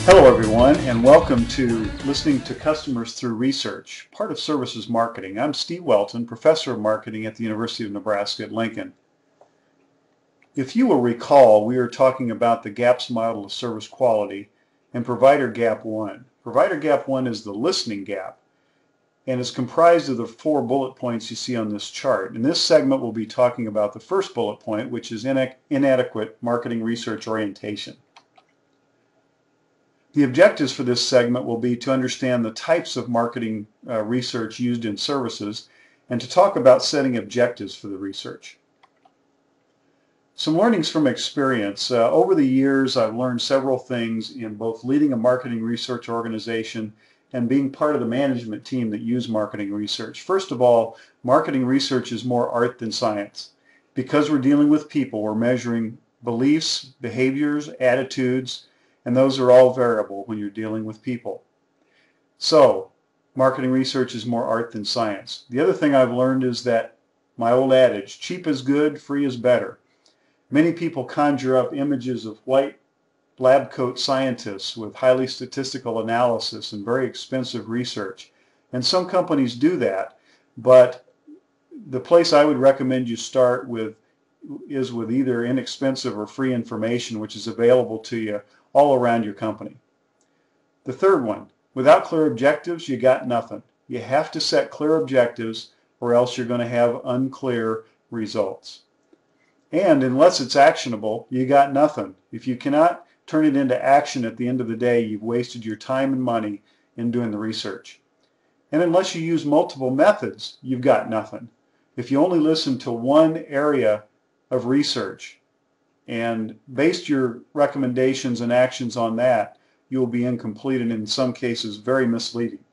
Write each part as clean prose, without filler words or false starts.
Hello everyone, and welcome to Listening to Customers Through Research, part of Services Marketing. I'm Steve Welton, Professor of Marketing at the University of Nebraska at Lincoln. If you will recall, we are talking about the GAPS model of service quality and Provider Gap 1. Provider Gap 1 is the listening gap and is comprised of the 4 bullet points you see on this chart. In this segment, we'll be talking about the first bullet point, which is inadequate marketing research orientation. The objectives for this segment will be to understand the types of marketing research used in services and to talk about setting objectives for the research. Some learnings from experience. Over the years, I've learned several things in both leading a marketing research organization and being part of the management team that use marketing research. First of all, marketing research is more art than science. Because we're dealing with people, we're measuring beliefs, behaviors, attitudes, and those are all variable when you're dealing with people. So, marketing research is more art than science. The other thing I've learned is that my old adage, cheap is good, free is better. Many people conjure up images of white lab coat scientists with highly statistical analysis and very expensive research. And some companies do that, but the place I would recommend you start with is with either inexpensive or free information which is available to you all around your company. The third one, without clear objectives, you got nothing. You have to set clear objectives or else you're going to have unclear results. And unless it's actionable, you got nothing. If you cannot turn it into action at the end of the day, you've wasted your time and money in doing the research. And unless you use multiple methods, you've got nothing. If you only listen to one area of research and based your recommendations and actions on that, you will be incomplete and in some cases very misleading.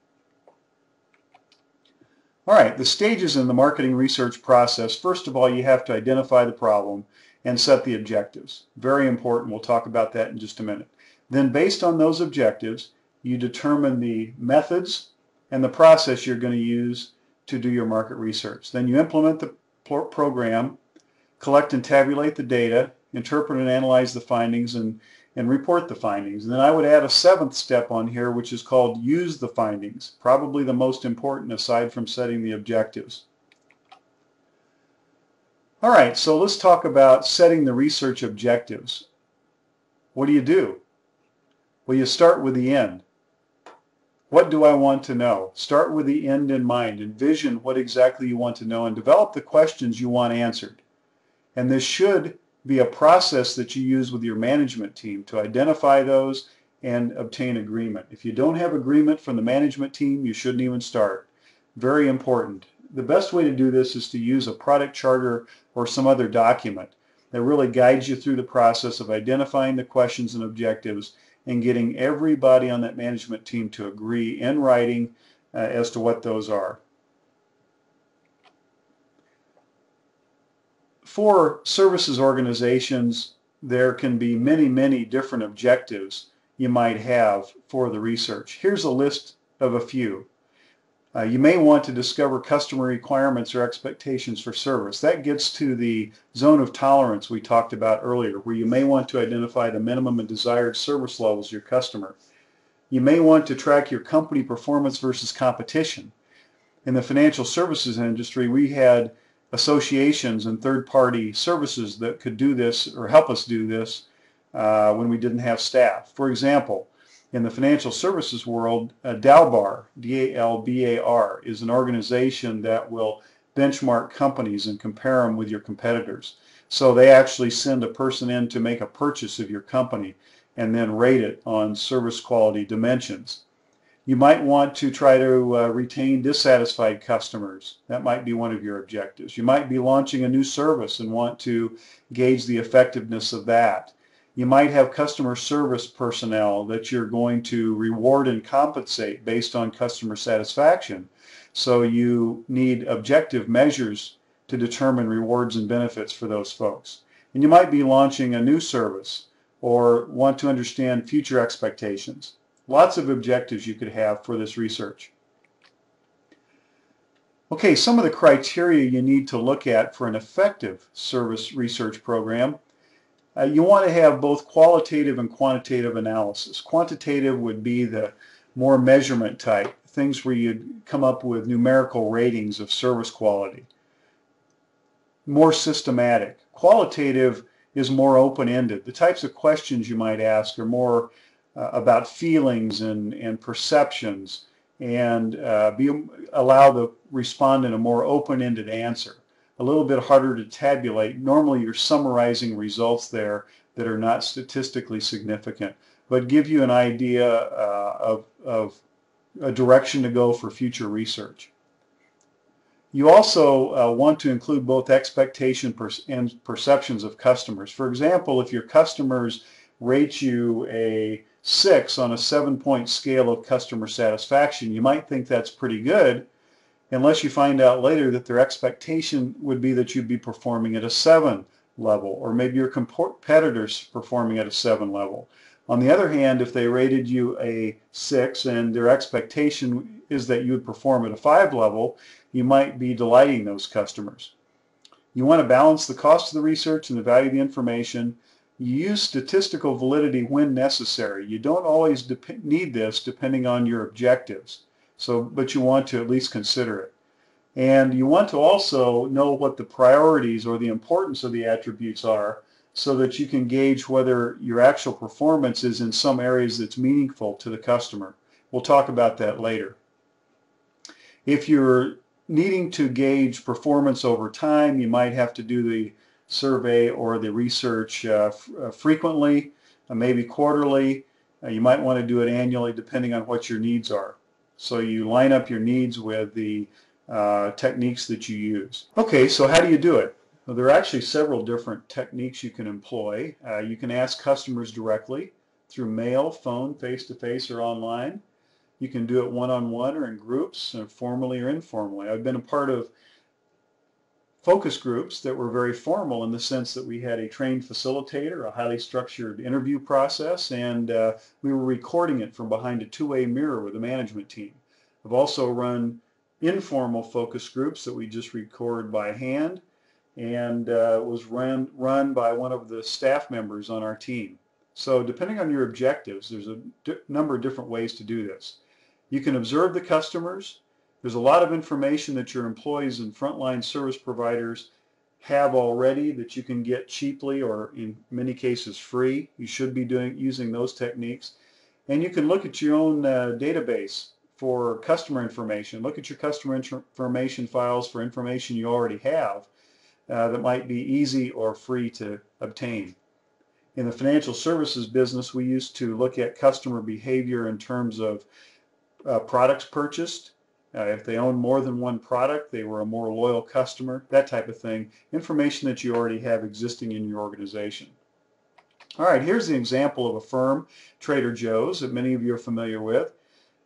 All right, the stages in the marketing research process. First of all, you have to identify the problem and set the objectives. Very important. We'll talk about that in just a minute. Then based on those objectives, you determine the methods and the process you're going to use to do your market research. Then you implement the program, collect and tabulate the data, interpret and analyze the findings, and report the findings. And then I would add a 7th step on here, which is called use the findings, probably the most important aside from setting the objectives. All right, so let's talk about setting the research objectives. What do? Well, you start with the end. What do I want to know? Start with the end in mind. Envision what exactly you want to know and develop the questions you want answered. And this should be a process that you use with your management team to identify those and obtain agreement. If you don't have agreement from the management team, you shouldn't even start. Very important. The best way to do this is to use a product charter or some other document that really guides you through the process of identifying the questions and objectives and getting everybody on that management team to agree in writing as to what those are. For services organizations, there can be many, many different objectives you might have for the research. Here's a list of a few. You may want to discover customer requirements or expectations for service. That gets to the zone of tolerance we talked about earlier, where you may want to identify the minimum and desired service levels of your customer. You may want to track your company performance versus competition. In the financial services industry, we had associations and third-party services that could do this or help us do this when we didn't have staff. For example, in the financial services world, DALBAR, D-A-L-B-A-R, is an organization that will benchmark companies and compare them with your competitors. So they actually send a person in to make a purchase of your company and then rate it on service quality dimensions. You might want to try to retain dissatisfied customers. That might be one of your objectives. You might be launching a new service and want to gauge the effectiveness of that. You might have customer service personnel that you're going to reward and compensate based on customer satisfaction. So you need objective measures to determine rewards and benefits for those folks. And you might be launching a new service or want to understand future expectations. Lots of objectives you could have for this research. Okay, some of the criteria you need to look at for an effective service research program. You want to have both qualitative and quantitative analysis. Quantitative would be the more measurement type, things where you'd come up with numerical ratings of service quality. More systematic. Qualitative is more open-ended. The types of questions you might ask are more about feelings and perceptions, and allow the respondent a more open-ended answer. A little bit harder to tabulate. Normally you're summarizing results there that are not statistically significant, but give you an idea of a direction to go for future research. You also want to include both expectation and perceptions of customers. For example, if your customers rate you a 6 on a 7-point scale of customer satisfaction, you might think that's pretty good, unless you find out later that their expectation would be that you'd be performing at a 7 level, or maybe your competitors performing at a 7 level. On the other hand, if they rated you a 6 and their expectation is that you would perform at a 5 level, you might be delighting those customers. You want to balance the cost of the research and the value of the information. You use statistical validity when necessary. You don't always need this depending on your objectives, but you want to at least consider it. And you want to also know what the priorities or the importance of the attributes are, so that you can gauge whether your actual performance is in some areas that's meaningful to the customer. We'll talk about that later. If you're needing to gauge performance over time, you might have to do the survey or the research frequently, maybe quarterly. You might want to do it annually depending on what your needs are. So you line up your needs with the techniques that you use. Okay, so how do you do it? Well, there are actually several different techniques you can employ. You can ask customers directly through mail, phone, face-to-face, or online. You can do it one-on-one or in groups, formally or informally. I've been a part of focus groups that were very formal in the sense that we had a trained facilitator, a highly structured interview process, and we were recording it from behind a two-way mirror with a management team. I've also run informal focus groups that we just record by hand, and it was run by one of the staff members on our team. So depending on your objectives, there's a number of different ways to do this. You can observe the customers. There's a lot of information that your employees and frontline service providers have already that you can get cheaply or in many cases free. You should be using those techniques. And you can look at your own database for customer information. Look at your customer information files for information you already have that might be easy or free to obtain. In the financial services business, we used to look at customer behavior in terms of products purchased. If they own more than one product, they were a more loyal customer, that type of thing. Information that you already have existing in your organization. All right, here's the example of a firm, Trader Joe's, that many of you are familiar with.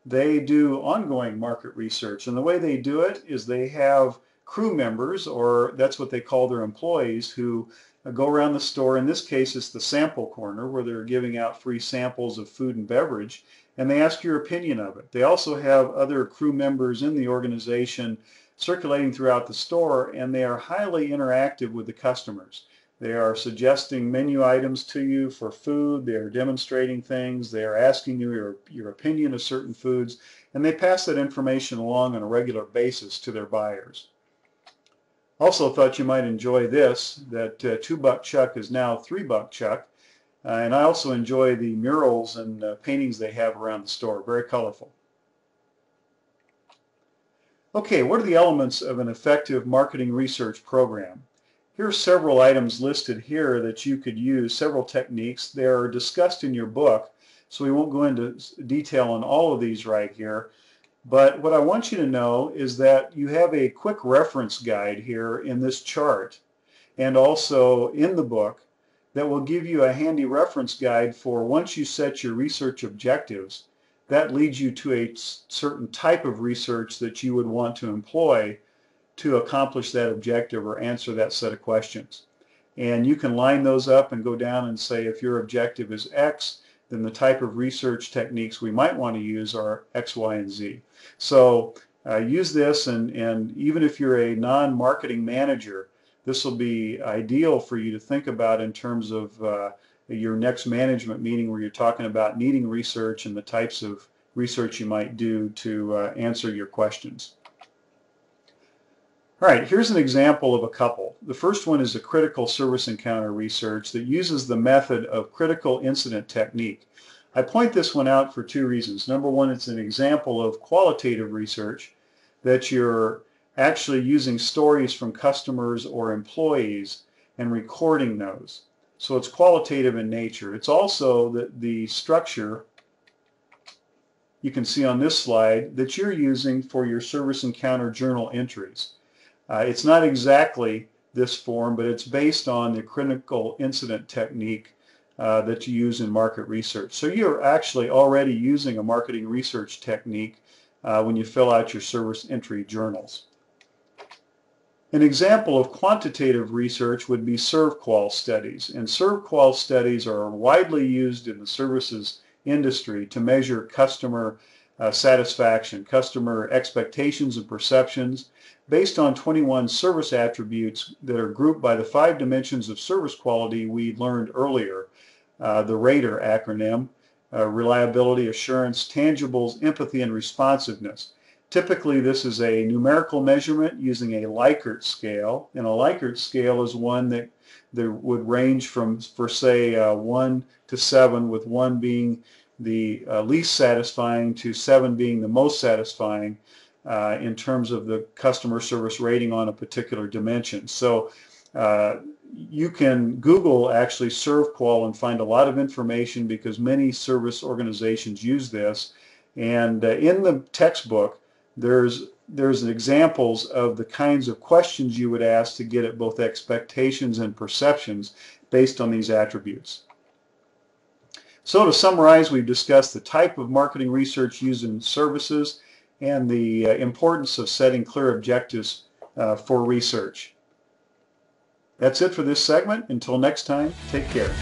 They do ongoing market research, and the way they do it is they have crew members, or that's what they call their employees, who go around the store. In this case, it's the sample corner where they're giving out free samples of food and beverage, and they ask your opinion of it. They also have other crew members in the organization circulating throughout the store, and they are highly interactive with the customers. They are suggesting menu items to you for food, they are demonstrating things, they are asking you your opinion of certain foods, and they pass that information along on a regular basis to their buyers. Also thought you might enjoy this, that $2 Chuck is now $3 Chuck, and I also enjoy the murals and paintings they have around the store, very colorful. Okay, what are the elements of an effective marketing research program? Here are several items listed here that you could use, several techniques. They are discussed in your book, so we won't go into detail on all of these right here. But what I want you to know is that you have a quick reference guide here in this chart and also in the book that will give you a handy reference guide for once you set your research objectives. That leads you to a certain type of research that you would want to employ to accomplish that objective or answer that set of questions. And you can line those up and go down and say if your objective is X, then the type of research techniques we might want to use are X, Y, and Z. So use this, and even if you're a non-marketing manager, this will be ideal for you to think about in terms of your next management meeting where you're talking about needing research and the types of research you might do to answer your questions. All right, here's an example of a couple. The first one is a critical service encounter research that uses the method of critical incident technique. I point this one out for two reasons. Number one, it's an example of qualitative research that you're actually using stories from customers or employees and recording those. So it's qualitative in nature. It's also the structure you can see on this slide that you're using for your service encounter journal entries. It's not exactly this form, but it's based on the critical incident technique that you use in market research. So you're actually already using a marketing research technique when you fill out your service entry journals. An example of quantitative research would be ServQual studies, and ServQual studies are widely used in the services industry to measure customer satisfaction, customer expectations and perceptions based on 21 service attributes that are grouped by the 5 dimensions of service quality we learned earlier, the RATER acronym, reliability, assurance, tangibles, empathy, and responsiveness. Typically, this is a numerical measurement using a Likert scale, and a Likert scale is one that would range from, for say, 1 to 7, with 1 being the least satisfying to 7 being the most satisfying in terms of the customer service rating on a particular dimension. So you can Google actually ServQual and find a lot of information because many service organizations use this, and in the textbook there's examples of the kinds of questions you would ask to get at both expectations and perceptions based on these attributes. So to summarize, we've discussed the type of marketing research used in services and the importance of setting clear objectives for research. That's it for this segment. Until next time, take care.